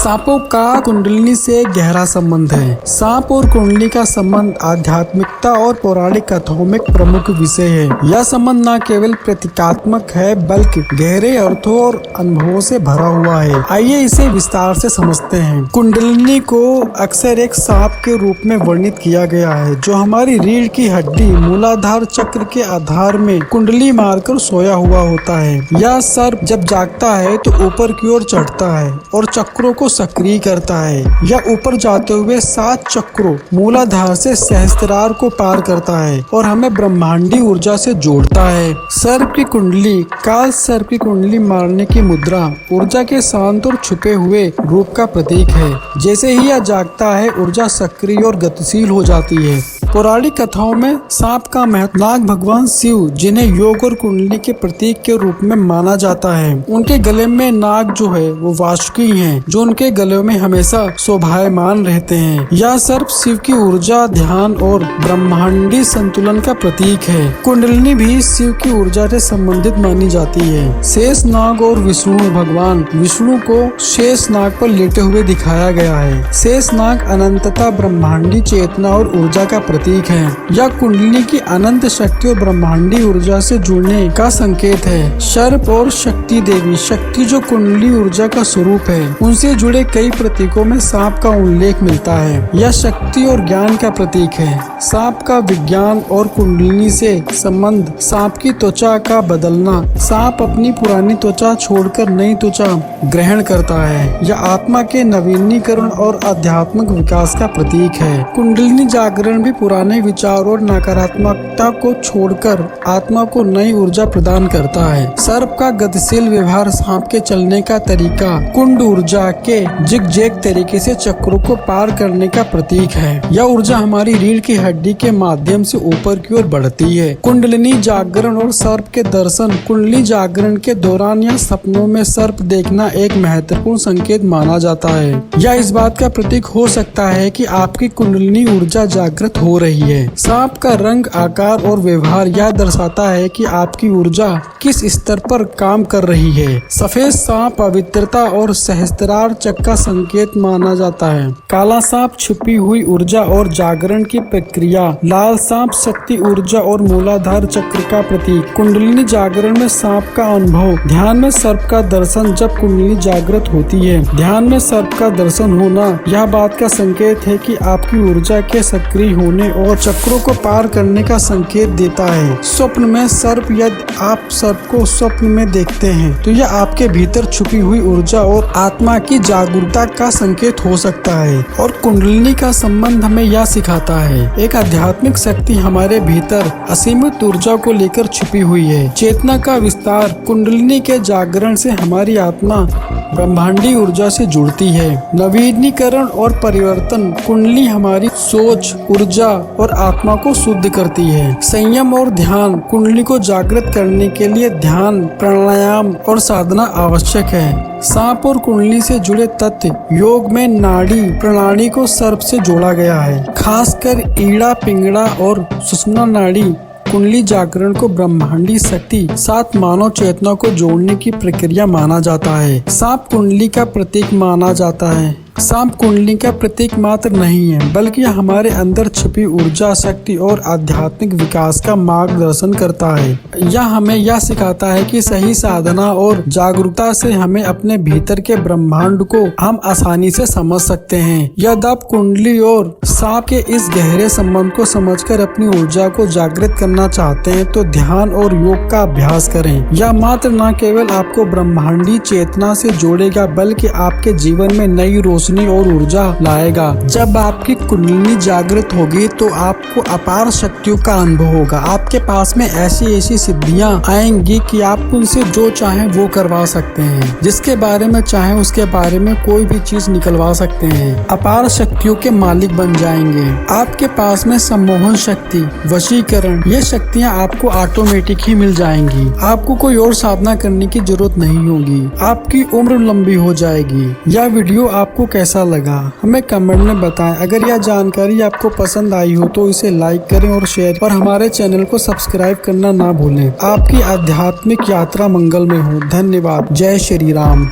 सांपों का कुंडलिनी से गहरा संबंध है। सांप और कुंडली का संबंध आध्यात्मिकता और पौराणिक कथाओं में एक प्रमुख विषय है। यह संबंध न केवल प्रतीकात्मक है बल्कि गहरे अर्थों और अनुभवों से भरा हुआ है। आइए इसे विस्तार से समझते हैं। कुंडलिनी को अक्सर एक सांप के रूप में वर्णित किया गया है, जो हमारी रीढ़ की हड्डी मूलाधार चक्र के आधार में कुंडली मारकर सोया हुआ होता है। यह सर्प जब जागता है तो ऊपर की ओर चढ़ता है और चक्रों को सक्रिय करता है। यह ऊपर जाते हुए 7 चक्रों मूलाधार से सहस्त्रार को पार करता है और हमें ब्रह्मांडी ऊर्जा से जोड़ता है। सर्प की कुंडली काल सर्प की कुंडली मारने की मुद्रा ऊर्जा के शांत और छुपे हुए रूप का प्रतीक है। जैसे ही यह जागता है, ऊर्जा सक्रिय और गतिशील हो जाती है। पौराणिक कथाओं में सांप का महत्व नाग भगवान शिव, जिन्हें योग और कुंडली के प्रतीक के रूप में माना जाता है, उनके गले में नाग जो है वो वासुकी हैं, जो उनके गले में हमेशा शोभायमान रहते हैं। यह सर्प शिव की ऊर्जा, ध्यान और ब्रह्मांडी संतुलन का प्रतीक है। कुंडलिनी भी शिव की ऊर्जा से संबंधित मानी जाती है। शेष नाग और विष्णु भगवान विष्णु को शेष नाग पर लेटे हुए दिखाया गया है। शेष नाग अनंतता, ब्रह्मांडी चेतना और ऊर्जा का प्रतीक है। यह कुंडलिनी की अनंत शक्ति और ब्रह्मांडी ऊर्जा से जुड़ने का संकेत है। सर्प और शक्ति देवी, शक्ति जो कुंडली ऊर्जा का स्वरूप है, उनसे जुड़े कई प्रतीकों में सांप का उल्लेख मिलता है। यह शक्ति और ज्ञान का प्रतीक है। सांप का विज्ञान और कुंडलिनी से संबंध, सांप की त्वचा का बदलना, सांप अपनी पुरानी त्वचा छोड़कर नई त्वचा ग्रहण करता है। यह आत्मा के नवीनीकरण और आध्यात्मिक विकास का प्रतीक है। कुंडलिनी जागरण भी पुराने विचार और नकारात्मकता को छोड़कर आत्मा को नई ऊर्जा प्रदान करता है। सर्प का गतिशील व्यवहार, सांप के चलने का तरीका कुंड ऊर्जा के जिग-जैग तरीके से चक्रों को पार करने का प्रतीक है। यह ऊर्जा हमारी रीढ़ की हड्डी के माध्यम से ऊपर की ओर बढ़ती है। कुंडलिनी जागरण और सर्प के दर्शन, कुंडली जागरण के दौरान या सपनों में सर्प देखना एक महत्वपूर्ण संकेत माना जाता है। यह इस बात का प्रतीक हो सकता है कि आपकी कुंडलिनी ऊर्जा जागृत हो रही है। सांप का रंग, आकार और व्यवहार यह दर्शाता है कि आपकी ऊर्जा किस स्तर पर काम कर रही है। सफेद सांप पवित्रता और सहस्त्रार चक्र का संकेत माना जाता है। काला सांप छुपी हुई ऊर्जा और जागरण की प्रक्रिया। लाल सांप शक्ति, ऊर्जा और मूलाधार चक्र का प्रतीक। कुंडलिनी जागरण में सांप का अनुभव। ध्यान में सर्प का दर्शन, जब कुंडली जागृत होती है, ध्यान में सर्प का दर्शन होना यह बात का संकेत है कि आपकी ऊर्जा के सक्रिय होने और चक्रों को पार करने का संकेत देता है। स्वप्न में सर्प, यदि आप सर्प को स्वप्न में देखते हैं तो यह आपके भीतर छुपी हुई ऊर्जा और आत्मा की जागरूकता का संकेत हो सकता है। और कुंडलिनी का संबंध हमें यह सिखाता है, एक आध्यात्मिक शक्ति हमारे भीतर असीमित ऊर्जा को लेकर छुपी हुई है। चेतना का विस्तार, कुंडलिनी के जागरण से हमारी आत्मा ब्रह्मांडी ऊर्जा से जुड़ती है। नवीनीकरण और परिवर्तन, कुंडली हमारी सोच, ऊर्जा और आत्मा को शुद्ध करती है। संयम और ध्यान, कुंडली को जागृत करने के लिए ध्यान, प्राणायाम और साधना आवश्यक है। सांप और कुंडली से जुड़े तथ्य, योग में नाड़ी प्रणाली को सर्प से जोड़ा गया है। खासकर ईड़ा, पिंगला और सुषुम्ना नाड़ी कुंडली जागरण को ब्रह्मांडी शक्ति साथ मानव चेतना को जोड़ने की प्रक्रिया माना जाता है। सांप कुंडली का प्रतीक माना जाता है। सांप कुंडली का प्रतीक मात्र नहीं है, बल्कि हमारे अंदर छिपी ऊर्जा, शक्ति और आध्यात्मिक विकास का मार्गदर्शन करता है। यह हमें यह सिखाता है कि सही साधना और जागरूकता से हमें अपने भीतर के ब्रह्मांड को हम आसानी से समझ सकते हैं। यदि आप कुंडली और सांप के इस गहरे संबंध को समझकर अपनी ऊर्जा को जागृत करना चाहते हैं तो ध्यान और योग का अभ्यास करें। यह मात्र न केवल आपको ब्रह्मांडी चेतना से जोड़ेगा, बल्कि आपके जीवन में नई रोशनी और ऊर्जा लाएगा। जब आपकी कुंडलिनी जागृत होगी तो आपको अपार शक्तियों का अनुभव होगा। आपके पास में ऐसी सिद्धियां आएंगी कि आप उनसे जो चाहें वो करवा सकते हैं। जिसके बारे में चाहें उसके बारे में कोई भी चीज निकलवा सकते हैं। अपार शक्तियों के मालिक बन जाएंगे। आपके पास में सम्मोहन शक्ति, वशीकरण, ये शक्तियाँ आपको ऑटोमेटिक ही मिल जाएंगी। आपको कोई और साधना करने की जरूरत नहीं होगी। आपकी उम्र लंबी हो जाएगी। यह वीडियो आपको कैसा लगा हमें कमेंट में बताएं। अगर यह जानकारी आपको पसंद आई हो तो इसे लाइक करें और शेयर और हमारे चैनल को सब्सक्राइब करना ना भूलें। आपकी आध्यात्मिक यात्रा मंगलमय हो। धन्यवाद। जय श्री राम।